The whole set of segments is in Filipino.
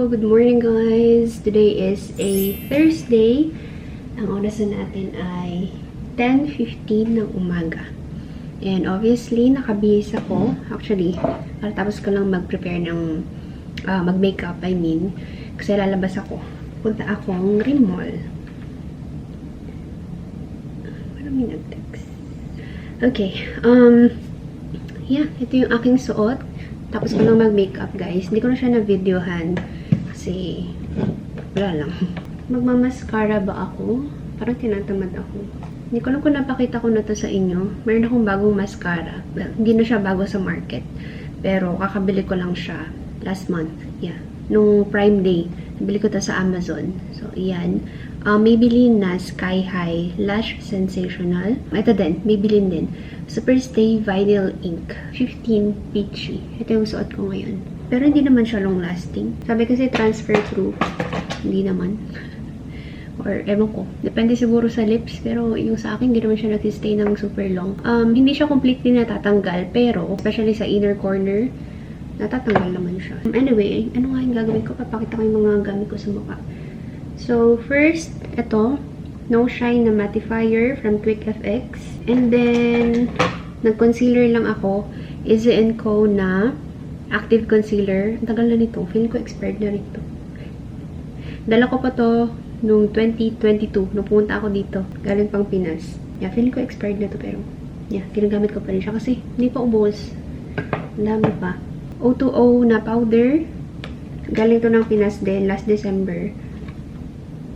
Good morning guys! Today is a Thursday. Ang oras na natin ay 10:15 ng umaga. And obviously, nakabihis ako. Actually, tapos ko lang mag-prepare ng mag-makeup, I mean. Kasi lalabas ako. Punta akong Green Mall. Parang may nag-text. Okay. Yeah, ito yung aking suot. Tapos ko lang mag-makeup, guys. Hindi ko na siya na-videohan. Kasi, wala lang. Magmamascara ba ako? Parang tinatamad ako. Hindi ko lang kung napakita ko na to sa inyo. Meron akong bagong mascara. Well, hindi na siya bago sa market. Pero, kakabili ko lang siya last month. Yeah. Nung Prime Day. Nabili ko to sa Amazon. So, iyan. Maybelline na Sky High Lash Sensational. Ito din. Maybelline din. Superstay Vinyl Ink. 15 Peachy. Ito yung suot ko ngayon. Pero hindi naman siya long lasting. Sabi kasi transfer through. Hindi naman. Or ewan ko. Depende siguro sa lips. Pero yung sa akin, hindi naman siya nag-stay ng super long. Hindi siya completely natatanggal. Pero, especially sa inner corner, natatanggal naman siya. Anyway, ano nga yung gagawin ko? Papakita ko yung mga gamit ko sa mukha. So, first, ito. No Shine na mattifier from Quick FX. And then, nag-concealer lang ako. Easy & Co na active concealer. Ang tagal na nito. Feeling ko expired na rin to. Dala ko pa to noong 2022. Nung pumunta ako dito. Galing pang Pinas. Yeah, feeling ko expired na to. Pero, yeah, ginagamit ko pa rin siya. Kasi, hindi pa ubos. Ang dami pa. O2O na powder. Galing to ng Pinas din. Last December.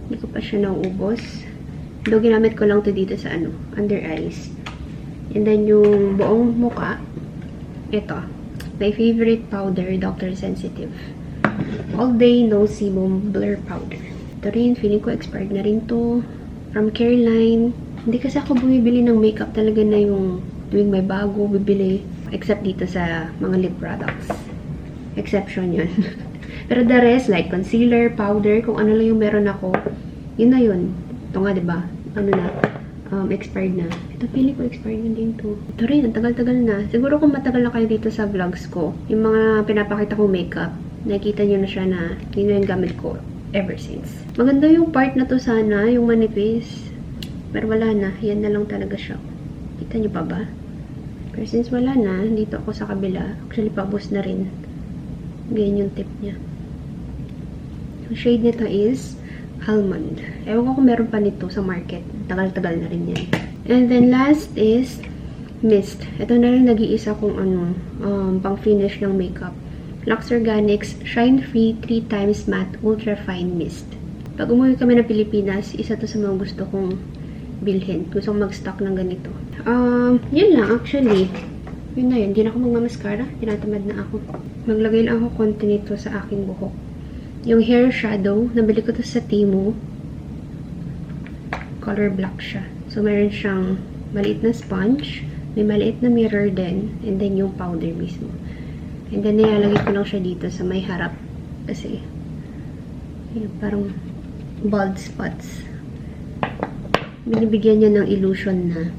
Hindi ko pa siya nauubos. Though, ginamit ko lang to dito sa under eyes. And then, yung buong muka, ito. My favorite powder, Dr. Sensitive. All Day No Sebum Blur Powder. Ito rin, feeling ko expired na rin to. From Careline. Hindi kasi ako bumibili ng makeup talaga na yung tuwing may bago, bibili. Except dito sa mga lip products. Exception yun. Pero the rest, like concealer, powder, kung ano lang yung meron ako, yun na yun. Ito nga, diba? Ano na, expired na. Ito, feeling ko expired na din to. Ito rin, ang tagal-tagal na. Siguro kung matagal na kayo dito sa vlogs ko, yung mga pinapakita kong makeup, nakikita nyo na siya na yun na yung gamit ko ever since. Maganda yung part na to sana, yung manipis. Pero wala na, yan na lang talaga siya. Kita nyo pa ba? Pero since wala na, dito ako sa kabila. Actually, paubos na rin. Ganyan yung tip niya. Yung shade nito is Almond. Ewan ko kung meron pa nito sa market. Tagal-tagal na rin yan. And then last is Mist. Ito na rin nag-iisa kong pang finish ng makeup. Lux Organics Shine Free 3 Times Matte Ultra Fine Mist. Pag umuwi kami ng Pilipinas, isa to sa mga gusto kong bilhin. Gusto kong mag-stock ng ganito. Yun lang actually. Yun na yun. Hindi na ako magmamaskara. Tinatamad na ako. Maglagay lang ako konti nito sa aking buhok. Yung hair shadow, nabili ko to sa Temu. Color black siya. So, meron siyang maliit na sponge. May maliit na mirror din. And then, yung powder mismo. And then, nilalagay ko lang siya dito sa may harap. Kasi, yun, parang bald spots. Binibigyan niya ng illusion na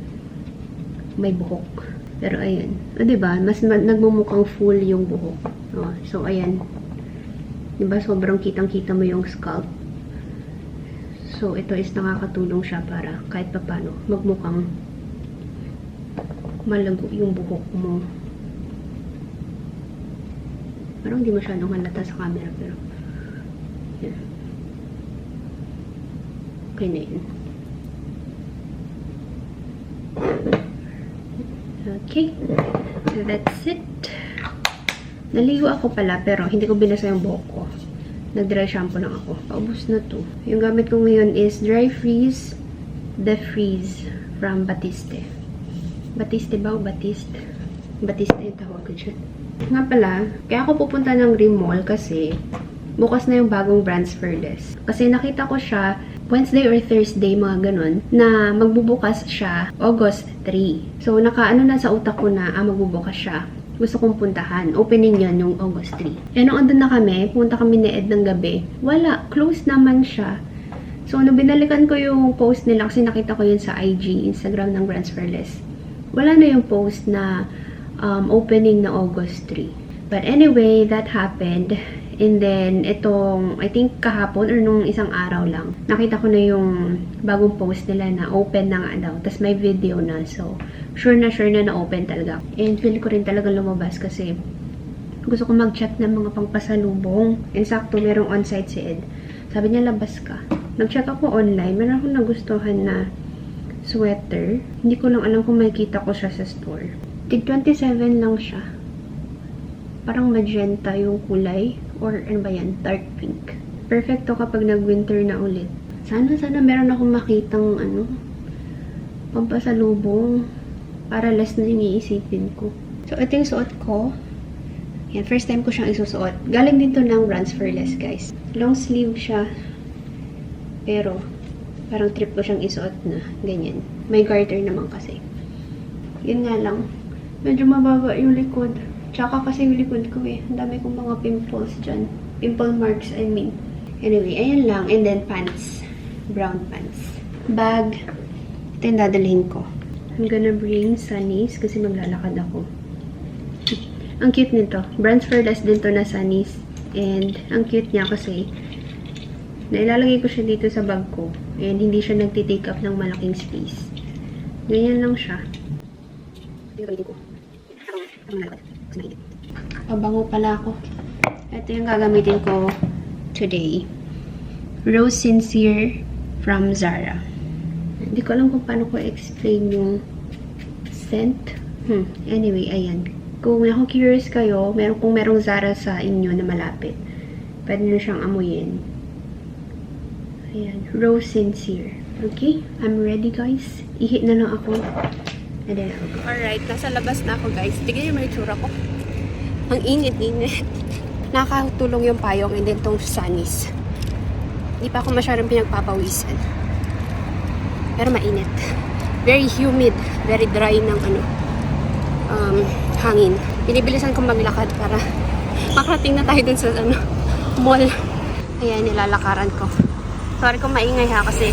may buhok. Pero, ayun. O, diba? Mas nagmumukhang full yung buhok. O, so, ayan. Diba, sobrang kitang-kita mo yung scalp. So, ito is nakakatulong siya para kahit papano magmukhang malago yung buhok mo. Parang hindi masyadong halata sa camera, pero yan. Okay na yun. Okay. So, that's it. Naligo ako pala, pero hindi ko binasa yung buhok ko. Nag-dry shampoo lang ako. Paubos na to. Yung gamit ko ngayon is Dry Freeze The Freeze from Batiste. Batiste ba o Batiste? Batiste yung tawag ko dyan. Nga pala, kaya ako pupunta ng Green Mall kasi bukas na yung bagong Brands Furless. Kasi nakita ko siya Wednesday or Thursday, mga ganun, na magbubukas siya August 3. So, nakaano na sa utak ko na, magbubukas siya. Gusto kong puntahan. Opening yun yung August 3. Eh, nung andun na kami, punta kami ni Ed ng gabi. Wala. Closed naman siya. So, nung binalikan ko yung post nila, kasi nakita ko yun sa IG, Instagram ng Brands Furless. Wala na yung post na opening na August 3. But anyway, that happened. And then, itong, I think kahapon or nung isang araw lang, nakita ko na yung bagong post nila na open na nga daw. Tapos may video na. So, sure na na-open talaga. And feel ko rin talaga lumabas kasi gusto ko mag-check ng mga pangpasalubong. And sakto, merong on-site si Ed. Sabi niya, labas ka. Nag-check ako online. Meron akong nagustuhan na sweater. Hindi ko lang alam kung makikita ko siya sa store. Tig 27 lang siya. Parang magenta yung kulay. Or ano ba yan? Dark pink. Perfecto kapag nag-winter na ulit. Sana meron akong makitang pampasalubong para less na yung iisipin ko. So, ito yung suot ko. Yan, first time ko siyang isusuot. Galing din to ng Brands for Less, guys. Long sleeve siya. Pero, parang trip ko siyang isuot na ganyan. May garter naman kasi. Yun nga lang. Medyo mababa yung likod. Tsaka kasi yung likod ko ang dami kong mga pimples dyan. Pimple marks, I mean. Anyway, ayan lang. And then pants. Brown pants. Bag. Ito yung dadalhin ko. I'm gonna bring sunnies kasi maglalakad ako. Ang cute nito. Brands for Less din to na sunnies. And ang cute niya kasi nailalagay ko siya dito sa bag ko. And hindi siya nagtitake up ng malaking space. Ganyan lang siya. Ito yung gamitin ko. Habang nalakad. Pabango pala ako. Ito yung gagamitin ko today. Rose Sincere from Zara. Hindi ko alam kung paano ko explain yung scent. Anyway, ayan. Kung ako curious kayo, kung merong Zara sa inyo na malapit, pwede nyo siyang amuyin. Ayan. Rose Sincere. Okay? I'm ready, guys. Ihit na lang ako. And then I'll go. Alright, nasa labas na ako, guys. Tignan yung itsura ko. Ang init-init. Nakakatulong yung payong and then tong sunnies. Hindi pa ako masyadong pinagpapawisan. Pero mainit. Very humid. Very dry ng hangin. Pinibilisan kong maglakad para makarating na tayo dun sa mall. Ayan, nilalakaran ko. Sorry kung maingay ha kasi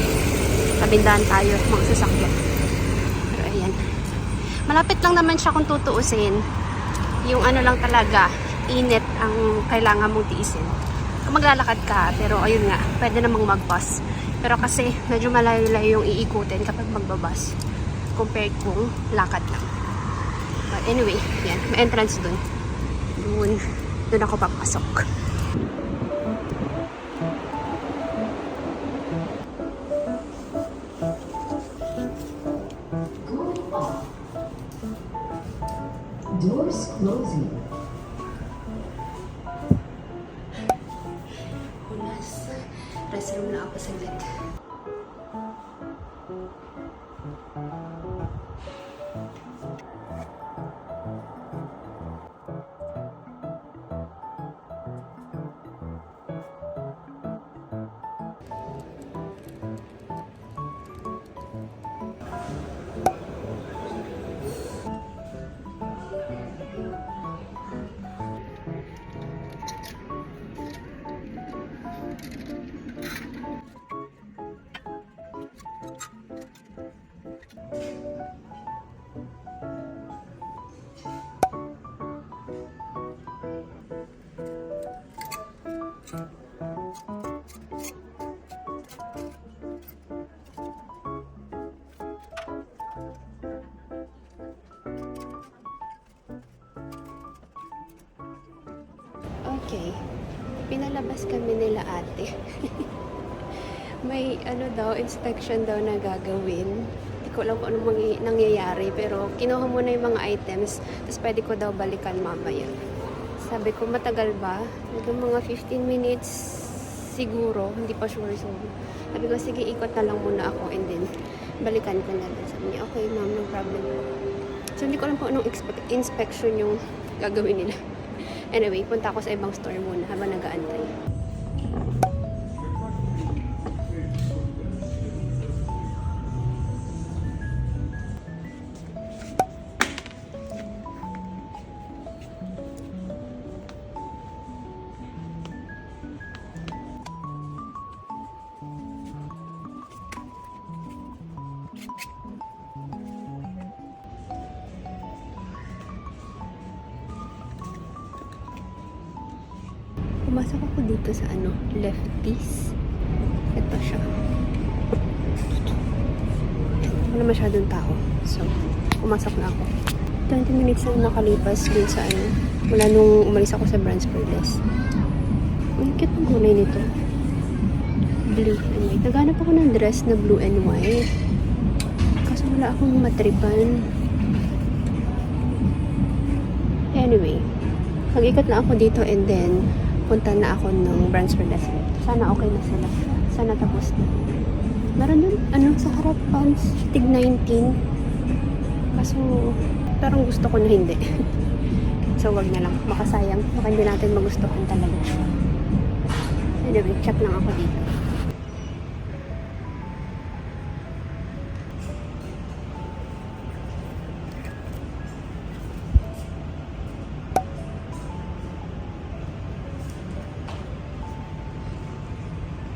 kabindahan tayo mga sasakyan. Pero ayan. Malapit lang naman siya kung tutuusin. Yung lang talaga, init ang kailangan mong tiisin. Kung maglalakad ka, pero ayun nga, pwede namang mag-bus. Pero kasi, medyo malayo-layo yung iikutin kapag magbabas. Compared kung lakad lang. But anyway, yan. May entrance dun. Dun ako papasok. Doors closing. Unas, restroom na ako saglit. Okay. Pinalabas kami nila ate. May inspection daw na gagawin. Hindi ko alam kung anong nangyayari. Pero kinuha muna yung mga items. Tapos pwede ko daw balikan mamaya. Sabi ko, matagal ba? Mga 15 minutes siguro. Hindi pa sure. So, sabi ko, sige, ikot na lang muna ako. And then, balikan ko na lang. Sabi niya, okay ma'am, no problem. So, hindi ko alam kung anong inspection yung gagawin nila. Anyway, punta ako sa ibang store muna habang nag-aantay. Pumasok ako dito sa Lefties. Ito siya. Wala masyadong tao. So, pumasok na ako. 20 minutes na nakalipas dun sa mula nung umalis ako sa Brands for Less. Ang cute ng kulay nito. Blue and white. Naghanap ako ng dress na blue and white. Kaso wala akong matripan. Anyway, mag-ikot na ako dito and then punta na ako ng Brands for Less. Sana okay na sila. Sana tapos na. Meron dun, sa harap pants, tig 19. Kaso, parang gusto ko na hindi. So, wag na lang. Makasayang. Baka hindi natin magustuhan talaga. Anyway, check lang ako dito.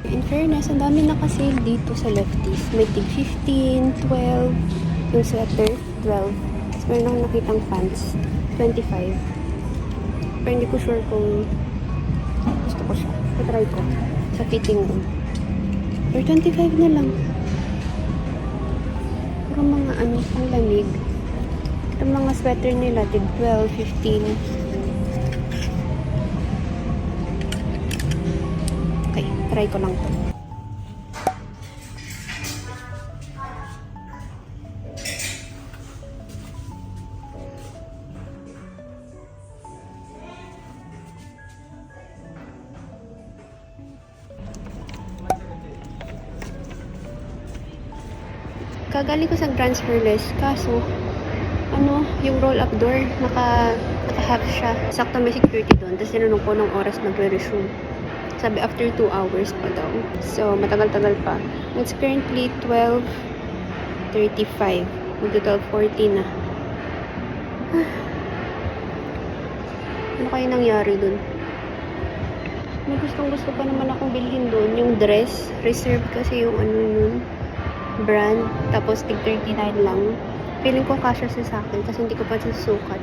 In fairness, ang dami nakasale dito sa Lefties. May tig 15, 12, yung sweater, 12. Tapos meron akong nakitang pants, 25. Pero hindi ko sure kung gusto ko siya. Try ko sa fitting room. Pero 25 na lang. Pero mga pang lamig. Itong mga sweater nila, tig 12, 15. Okay, try ko lang to. Kagaling ko sa Brands for Less, kaso yung roll-up door, naka-half siya. Sakto may security doon. Tapos tinanong ko ng oras magre-resume. Sabi after 2 hours pa daw. So, matagal-tagal pa. It's currently 12:35. Magto 12:40 na. Ano kaya nangyari doon? May gustong-gusto pa naman akong bilhin doon. Yung dress, reserve kasi yung nun, brand. Tapos, tig 39 lang. Feeling ko kasya siya sa akin kasi hindi ko pa susukat.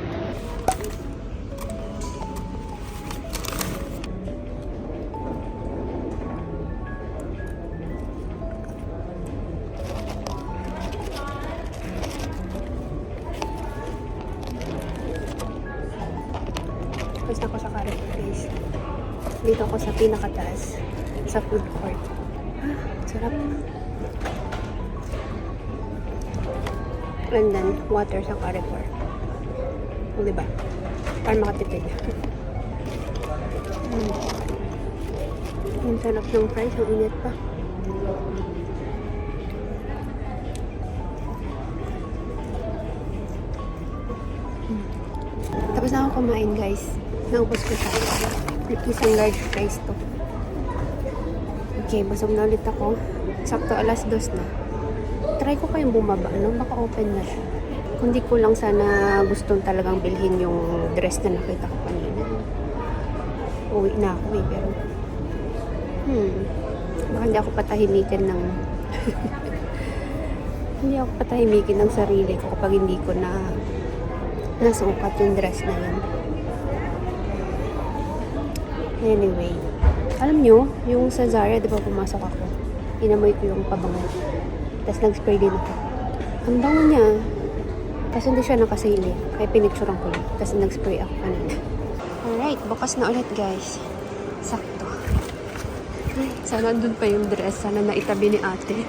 Tapos ako sa Carrefour place. Dito ako sa pinakataas. Sa food court. Sarap. And then, water sa Carrefour. O, diba? Para makatipid. Ang sarap ng fries. Ang init pa. Tapos na ako kumain, guys. Naubos ko siya. Isang large fries to. Okay, busog na ulit ako. Sakto alas 2 na. Try ko kayong bumaba, baka open na siya. Kundi ko lang sana gustong talagang bilhin yung dress na nakita ko kanina. Uwi na ako pero baka hindi ako patahimikin ng hindi ako patahimikin ng sarili ko kapag hindi ko na nasukat yung dress na yun. Anyway, alam nyo, yung sa Zara, di ba pumasok ako, inamoy ko yung pabango. Tapos nag-spray din ako. Ang bango niya. Kasi hindi siya nakasili. Kaya pinicturean ko yun. Tapos nag-spray ako kanina. Alright, bukas na ulit guys. Sakto. Ay, sana dun pa yung dress. Sana naitabi ni ate.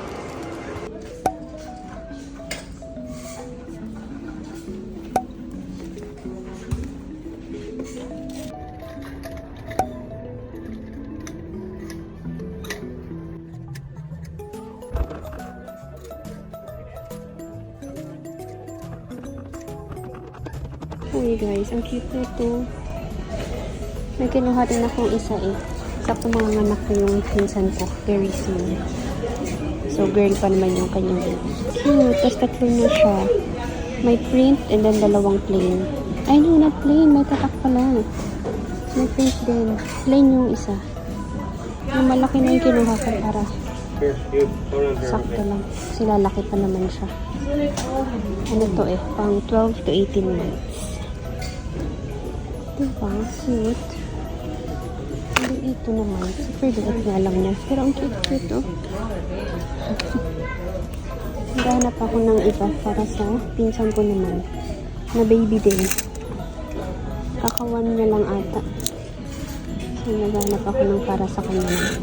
Uy guys, ang cute nito. May kinuha rin akong isa Sakto mga anak ko yung pinsan ko. Very soon. So girl pa naman yung kanyang baby. Cute. Tapos tatlo na siya. May print and then dalawang plain. Ay no, not plain. May tatak pa lang. May print din. Plain yung isa. Yung malaki na yung kinuha ko para sakto lang. Kasi lalaki pa naman siya. Ano to pang 12 to 18 months. Diba? Cute. Ang Ito naman, super liit nga lang niya. Pero ang cute-cute, oh. Naghahanap ako ng iba para sa pinsan ko naman. Na baby din. Kakawan niya lang ata. So, naghahanap ako ng para sa kanya naman.